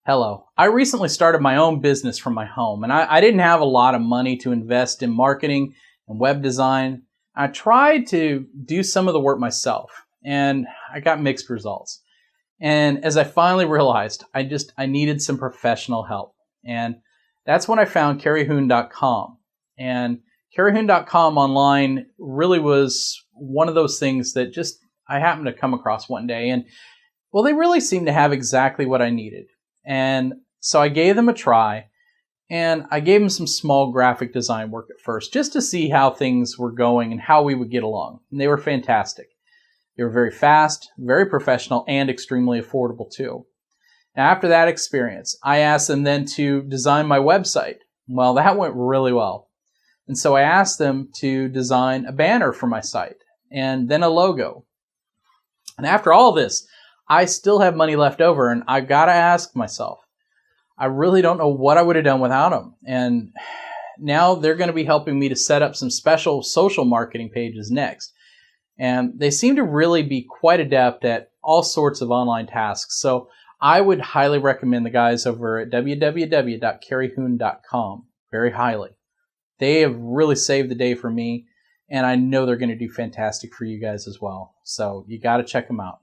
Hello. I recently started my own business from my home, and I didn't have a lot of money to invest in marketing and web design. I tried to do some of the work myself, and I got mixed results. And as I finally realized, I needed some professional help. And that's when I found CarrieHoon.com. And CarrieHoon.com online really was one of those things that just I happened to come across one day. And well, they really seemed to have exactly what I needed. And so I gave them a try, and I gave them some small graphic design work at first, just to see how things were going and how we would get along. And they were fantastic. They were very fast, very professional, and extremely affordable too. Now, after that experience, I asked them then to design my website. Well, that went really well. And so I asked them to design a banner for my site, and then a logo. And after all this, I still have money left over, and I've got to ask myself, I really don't know what I would have done without them. And now they're going to be helping me to set up some special social marketing pages next. And they seem to really be quite adept at all sorts of online tasks. So I would highly recommend the guys over at www.carriehoon.com very highly. They have really saved the day for me, and I know they're going to do fantastic for you guys as well. So you got to check them out.